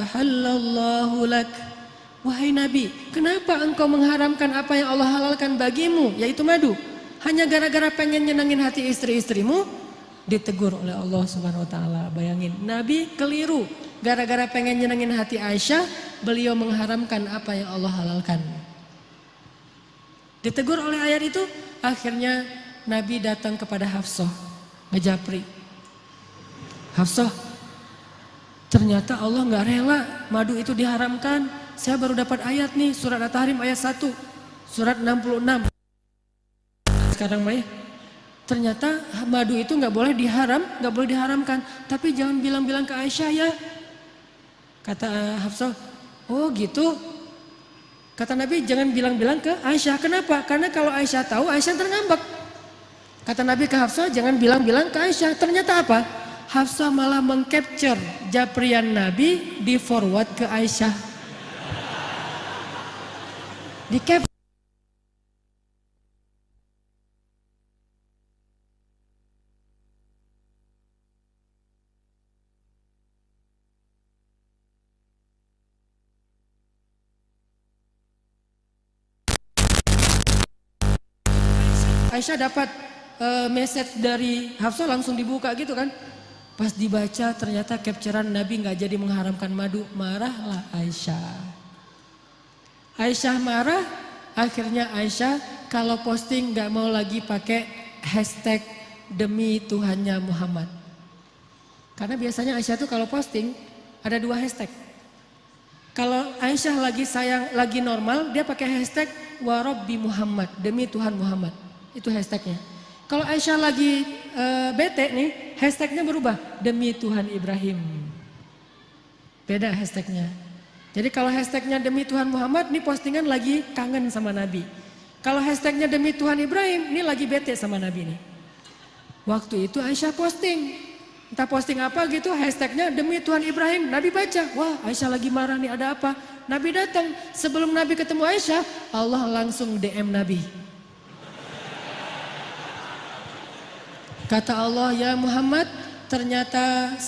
ahallallahu lak. Wahai Nabi, kenapa engkau mengharamkan apa yang Allah halalkan bagimu, yaitu madu? Hanya gara-gara pengen nyenengin hati istri-istrimu? Ditegur oleh Allah Subhanahu wa taala. Bayangin, Nabi keliru. Gara-gara pengen nyenengin hati Aisyah, beliau mengharamkan apa yang Allah halalkan. Ditegur oleh ayat itu, akhirnya Nabi datang kepada Hafsah, ngejapri. Hafsah, ternyata Allah nggak rela madu itu diharamkan. Saya baru dapat ayat nih, surat At-Tahrim ayat 1, surat 66. Sekarang Maya, ternyata madu itu nggak boleh diharamkan. Tapi jangan bilang-bilang ke Aisyah ya. Kata Hafsah, oh gitu. Kata Nabi, jangan bilang-bilang ke Aisyah. Kenapa? Karena kalau Aisyah tahu, Aisyah terngambek. Kata Nabi ke Hafsah, jangan bilang-bilang ke Aisyah. Ternyata apa? Hafsah malah mengcapture japrian Nabi, di forward ke Aisyah. Di cap. Aisyah dapat message dari Hafsah, langsung dibuka gitu kan. Pas dibaca ternyata capturean Nabi nggak jadi mengharamkan madu. Marahlah Aisyah. Aisyah marah, akhirnya Aisyah kalau posting nggak mau lagi pakai hashtag demi Tuhannya Muhammad. Karena biasanya Aisyah tuh kalau posting ada 2 hashtag. Kalau Aisyah lagi sayang, lagi normal, dia pakai hashtag warabbi Muhammad, demi Tuhan Muhammad. Itu hashtagnya. Kalau Aisyah lagi bete nih, hashtagnya berubah, demi Tuhan Ibrahim. Beda hashtagnya. Jadi kalau hashtagnya demi Tuhan Muhammad, ini postingan lagi kangen sama Nabi. Kalau hashtagnya demi Tuhan Ibrahim, ini lagi bete sama Nabi nih. Waktu itu Aisyah posting, entah posting apa gitu, hashtagnya demi Tuhan Ibrahim. Nabi baca, wah Aisyah lagi marah nih, ada apa? Nabi datang, sebelum Nabi ketemu Aisyah, Allah langsung DM Nabi. Kata Allah, ya Muhammad, ternyata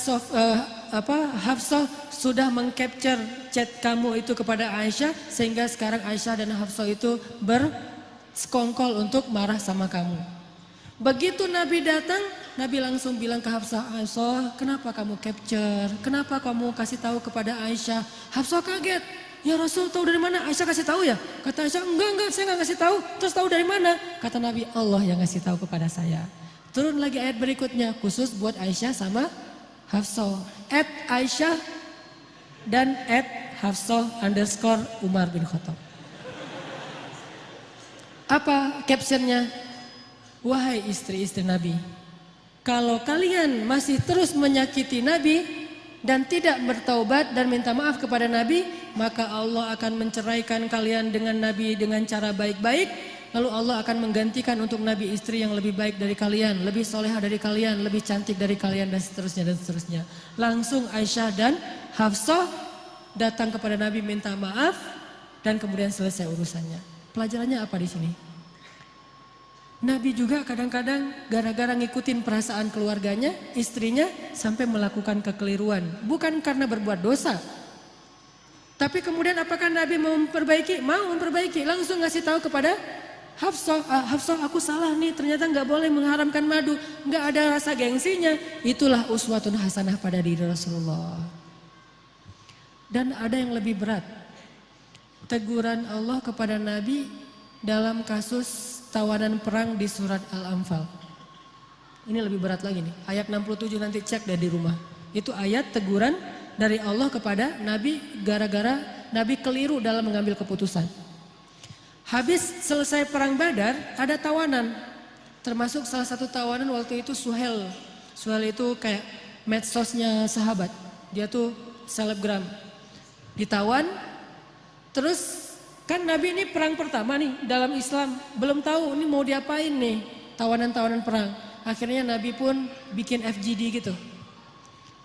Hafsah sudah mengcapture chat kamu itu kepada Aisyah, sehingga sekarang Aisyah dan Hafsah itu bersekongkol untuk marah sama kamu. Begitu Nabi datang, Nabi langsung bilang ke Hafsah, Aisyah, kenapa kamu capture? Kenapa kamu kasih tahu kepada Aisyah? Hafsah kaget. Ya Rasul, tahu dari mana? Aisyah kasih tahu ya? Kata Aisyah, enggak, saya enggak kasih tahu. Terus tahu dari mana? Kata Nabi, Allah yang kasih tahu kepada saya. Turun lagi ayat berikutnya, khusus buat Aisyah sama Hafsah. @Aisyah dan @Hafsah_Umar bin Khattab. Apa captionnya? Wahai istri-istri Nabi, kalau kalian masih terus menyakiti Nabi dan tidak bertaubat dan minta maaf kepada Nabi, maka Allah akan menceraikan kalian dengan Nabi dengan cara baik-baik. Lalu Allah akan menggantikan untuk Nabi istri yang lebih baik dari kalian, lebih solehah dari kalian, lebih cantik dari kalian, dan seterusnya dan seterusnya. Langsung Aisyah dan Hafsah datang kepada Nabi minta maaf dan kemudian selesai urusannya. Pelajarannya apa di sini? Nabi juga kadang-kadang gara-gara ngikutin perasaan keluarganya, istrinya, sampai melakukan kekeliruan. Bukan karena berbuat dosa. Tapi kemudian apakah Nabi mau memperbaiki? Mau memperbaiki. Langsung ngasih tahu kepada Hafsah, aku salah nih, ternyata nggak boleh mengharamkan madu. Nggak ada rasa gengsinya. Itulah uswatun hasanah pada diri Rasulullah. Dan ada yang lebih berat. Teguran Allah kepada Nabi dalam kasus tawanan perang di surat Al-Anfal. Ini lebih berat lagi nih. Ayat 67 nanti cek deh di rumah. Itu ayat teguran dari Allah kepada Nabi gara-gara Nabi keliru dalam mengambil keputusan. Habis selesai perang Badar ada tawanan. Termasuk salah satu tawanan waktu itu Suhel. Suhel itu kayak medsosnya sahabat. Dia tuh selebgram. Ditawan. Terus kan Nabi ini perang pertama nih dalam Islam. Belum tahu ini mau diapain nih tawanan-tawanan perang. Akhirnya Nabi pun bikin FGD gitu.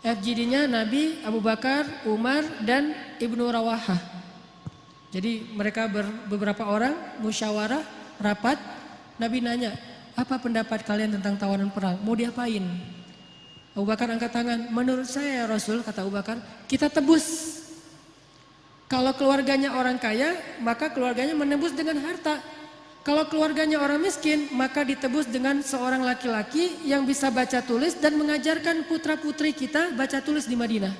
FGD-nya Nabi, Abu Bakar, Umar, dan Ibnu Rawahah. Jadi mereka beberapa orang musyawarah, rapat. Nabi nanya, apa pendapat kalian tentang tawanan perang? Mau diapain? Abu Bakar angkat tangan. Menurut saya ya Rasul, kata Abu Bakar, kita tebus. Kalau keluarganya orang kaya, maka keluarganya menebus dengan harta. Kalau keluarganya orang miskin, maka ditebus dengan seorang laki-laki yang bisa baca tulis dan mengajarkan putra-putri kita baca tulis di Madinah.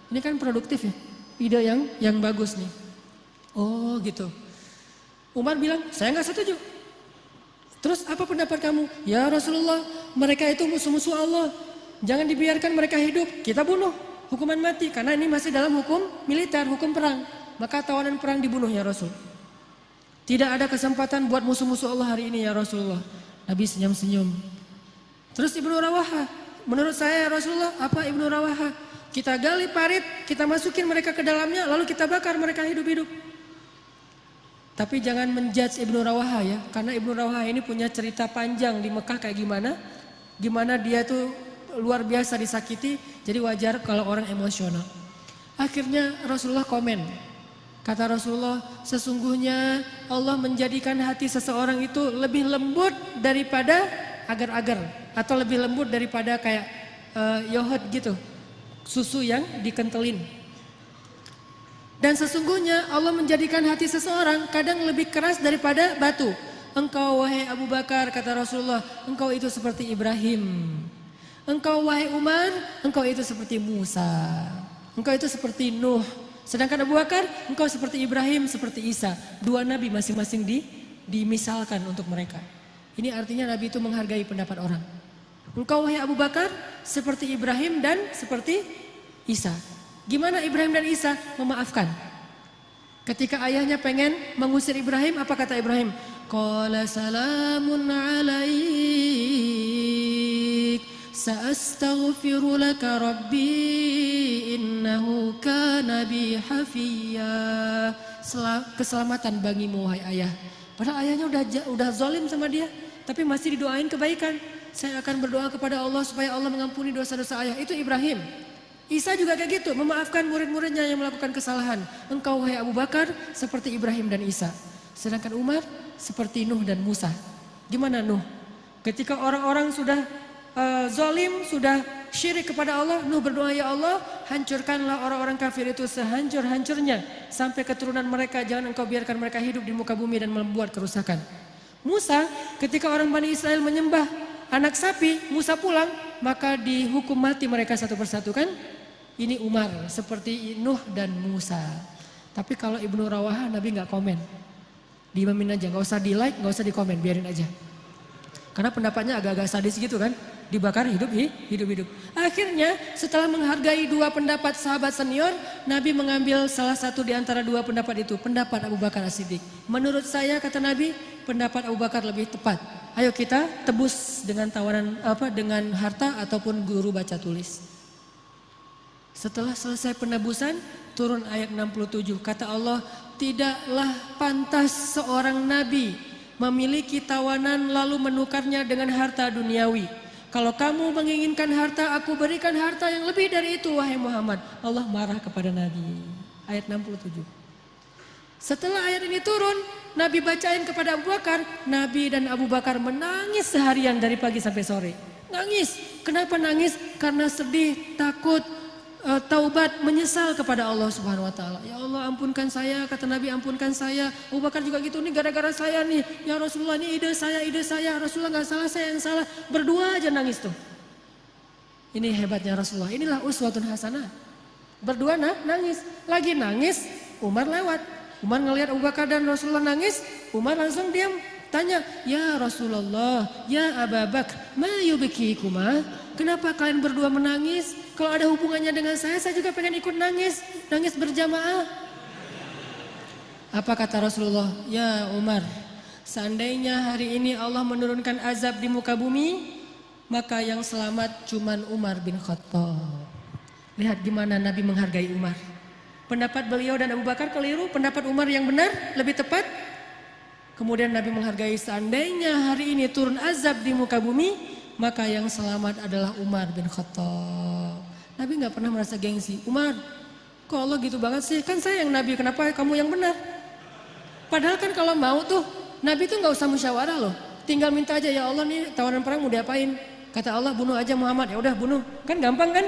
Ini kan produktif ya, ide yang bagus nih. Oh gitu. Umar bilang, saya nggak setuju. Terus apa pendapat kamu? Ya Rasulullah, mereka itu musuh-musuh Allah. Jangan dibiarkan mereka hidup, kita bunuh. Hukuman mati, karena ini masih dalam hukum militer, hukum perang. Maka tawanan perang dibunuh ya Rasul. Tidak ada kesempatan buat musuh-musuh Allah hari ini ya Rasulullah. Nabi senyum-senyum. Terus Ibnu Rawahah, menurut saya ya Rasulullah, apa Ibnu Rawahah? Kita gali parit, kita masukin mereka ke dalamnya, lalu kita bakar mereka hidup-hidup. Tapi jangan menjudge Ibnu Rawahah ya, karena Ibnu Rawahah ini punya cerita panjang di Mekah kayak gimana. Gimana dia tuh luar biasa disakiti, jadi wajar kalau orang emosional. Akhirnya Rasulullah komen. Kata Rasulullah, sesungguhnya Allah menjadikan hati seseorang itu lebih lembut daripada agar-agar. Atau lebih lembut daripada kayak yoghurt gitu. Susu yang dikentelin. Dan sesungguhnya Allah menjadikan hati seseorang kadang lebih keras daripada batu. Engkau wahai Abu Bakar, kata Rasulullah, engkau itu seperti Ibrahim. Engkau wahai Umar, engkau itu seperti Musa. Engkau itu seperti Nuh. Sedangkan Abu Bakar, engkau seperti Ibrahim, seperti Isa. Dua nabi masing-masing dimisalkan untuk mereka. Ini artinya nabi itu menghargai pendapat orang. Engkau wahai Abu Bakar, seperti Ibrahim dan seperti Isa. Gimana Ibrahim dan Isa? Memaafkan. Ketika ayahnya pengen mengusir Ibrahim, apa kata Ibrahim? Qala salamun alaik. Sa'astaghfiru laka rabbi innahu kana bi hafiyya. Keselamatan bagimu wahai ayah. Padahal ayahnya udah zalim sama dia, tapi masih didoain kebaikan. Saya akan berdoa kepada Allah supaya Allah mengampuni dosa-dosa ayah. Itu Ibrahim. Isa juga kayak gitu, memaafkan murid-muridnya yang melakukan kesalahan. Engkau wahai Abu Bakar seperti Ibrahim dan Isa. Sedangkan Umar seperti Nuh dan Musa. Gimana Nuh? Ketika orang-orang sudah zalim, sudah syirik kepada Allah, Nuh berdoa, ya Allah, hancurkanlah orang-orang kafir itu sehancur-hancurnya sampai keturunan mereka, jangan engkau biarkan mereka hidup di muka bumi dan membuat kerusakan. Musa, ketika orang Bani Israel menyembah anak sapi, Musa pulang, maka dihukum mati mereka satu persatu kan? Ini Umar, seperti Nuh dan Musa. Tapi kalau Ibnu Rawahah, Nabi nggak komen, diimamin aja, nggak usah di like, nggak usah di komen, biarin aja. Karena pendapatnya agak-agak sadis gitu kan, dibakar hidup-hidup. Akhirnya setelah menghargai dua pendapat sahabat senior, Nabi mengambil salah satu di antara dua pendapat itu, pendapat Abu Bakar As-Siddiq. Menurut saya, kata Nabi, pendapat Abu Bakar lebih tepat. Ayo kita tebus dengan tawaran dengan harta ataupun guru baca tulis. Setelah selesai penebusan, turun ayat 67. Kata Allah, tidaklah pantas seorang nabi memiliki tawanan lalu menukarnya dengan harta duniawi. Kalau kamu menginginkan harta, aku berikan harta yang lebih dari itu, wahai Muhammad. Allah marah kepada Nabi. Ayat 67. Setelah ayat ini turun, Nabi bacain kepada Abu Bakar. Nabi dan Abu Bakar menangis seharian dari pagi sampai sore. Nangis. Kenapa nangis? Karena sedih, takut, taubat, menyesal kepada Allah Subhanahu wa taala. Ya Allah, ampunkan saya, kata Nabi, ampunkan saya. Abu Bakar juga gitu, ini gara-gara saya nih. Ya Rasulullah, ini ide saya. Rasulullah nggak salah, saya yang salah. Berdua aja nangis tuh. Ini hebatnya Rasulullah. Inilah uswatun hasanah. Berdua nangis. Lagi nangis, Umar lewat. Umar ngelihat Abu Bakar dan Rasulullah nangis, Umar langsung diam. tanya, "Ya Rasulullah, ya Abu Bakar, ma yubkikuma?" Kenapa kalian berdua menangis? Kalau ada hubungannya dengan saya juga pengen ikut nangis berjamaah. Apa kata Rasulullah? "Ya Umar, seandainya hari ini Allah menurunkan azab di muka bumi, maka yang selamat cuman Umar bin Khattab." Lihat gimana Nabi menghargai Umar. Pendapat beliau dan Abu Bakar keliru, pendapat Umar yang benar, lebih tepat. Kemudian Nabi menghargai, seandainya hari ini turun azab di muka bumi, maka yang selamat adalah Umar bin Khattab. Nabi gak pernah merasa gengsi. "Umar, kok Allah gitu banget sih? Kan saya yang Nabi, kenapa kamu yang benar?" Padahal kan kalau mau tuh, Nabi tuh gak usah musyawarah loh. Tinggal minta aja, "Ya Allah nih tawanan perang mau diapain?" Kata Allah, "Bunuh aja Muhammad." Ya udah bunuh. Kan gampang kan?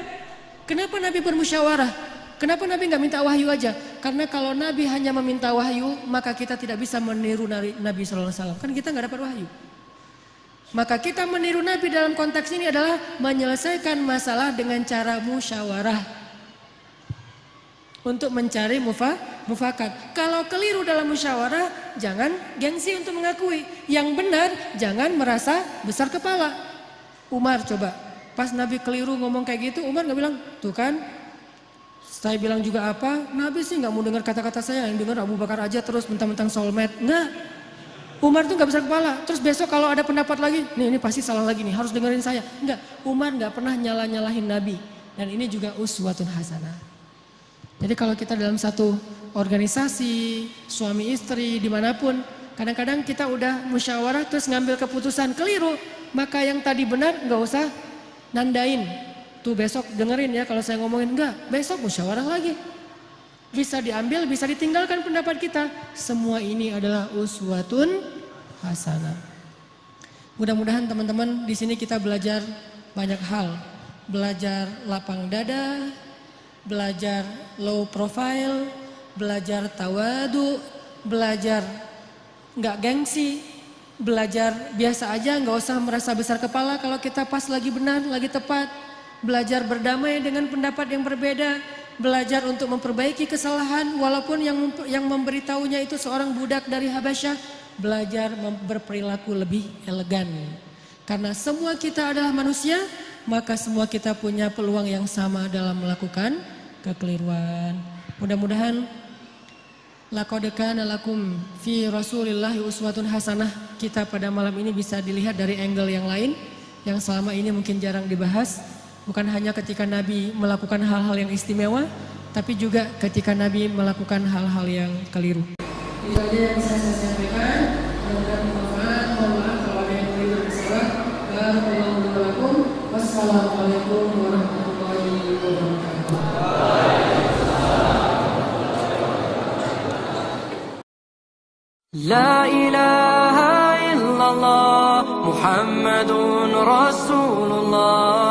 Kenapa Nabi bermusyawarah? Kenapa Nabi nggak minta wahyu aja? Karena kalau Nabi hanya meminta wahyu, maka kita tidak bisa meniru Nabi SAW. Kan kita nggak dapat wahyu. Maka kita meniru Nabi dalam konteks ini adalah menyelesaikan masalah dengan cara musyawarah. Untuk mencari mufakat. Kalau keliru dalam musyawarah, jangan gengsi untuk mengakui. Yang benar, jangan merasa besar kepala. Umar coba, pas Nabi keliru ngomong kayak gitu, Umar nggak bilang, "Tuh kan, saya bilang juga apa, Nabi sih nggak mau dengar kata-kata saya, yang dengar Abu Bakar aja terus mentang-mentang soulmate." Enggak. Umar tuh nggak besar kepala. Terus besok kalau ada pendapat lagi, ini pasti salah lagi nih, harus dengerin saya. Enggak. Umar nggak pernah nyalahin Nabi. Dan ini juga uswatun hasanah. Jadi kalau kita dalam satu organisasi, suami istri, dimanapun, kadang-kadang kita udah musyawarah terus ngambil keputusan keliru, maka yang tadi benar nggak usah nandain. Tuh besok dengerin ya kalau saya ngomongin, enggak, besok musyawarah lagi. Bisa diambil, bisa ditinggalkan pendapat kita. Semua ini adalah uswatun hasanah. Mudah-mudahan teman-teman di sini kita belajar banyak hal. Belajar lapang dada, belajar low profile, belajar tawadu, belajar enggak gengsi, belajar biasa aja, enggak usah merasa besar kepala kalau kita pas lagi benar, lagi tepat. Belajar berdamai dengan pendapat yang berbeda, belajar untuk memperbaiki kesalahan walaupun yang memberitahunya itu seorang budak dari Habasyah, belajar berperilaku lebih elegan. Karena semua kita adalah manusia, maka semua kita punya peluang yang sama dalam melakukan kekeliruan. Mudah-mudahan laqad kana lakum fi Rasulillahi uswatun hasanah kita pada malam ini bisa dilihat dari angle yang lain yang selama ini mungkin jarang dibahas. Bukan hanya ketika Nabi melakukan hal-hal yang istimewa, tapi juga ketika Nabi melakukan hal-hal yang keliru. Itu aja yang bisa saya sampaikan. Mudah-mudahan bermanfaat. Mohon maaf kalau ada yang keliru dan salah. Barakallahu. Wassalamualaikum warahmatullahi wabarakatuh. La ilaha illallah Muhammadun Rasulullah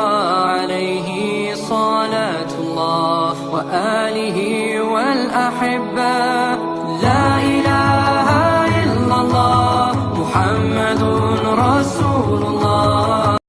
عليه صلاة الله وآله والأحبة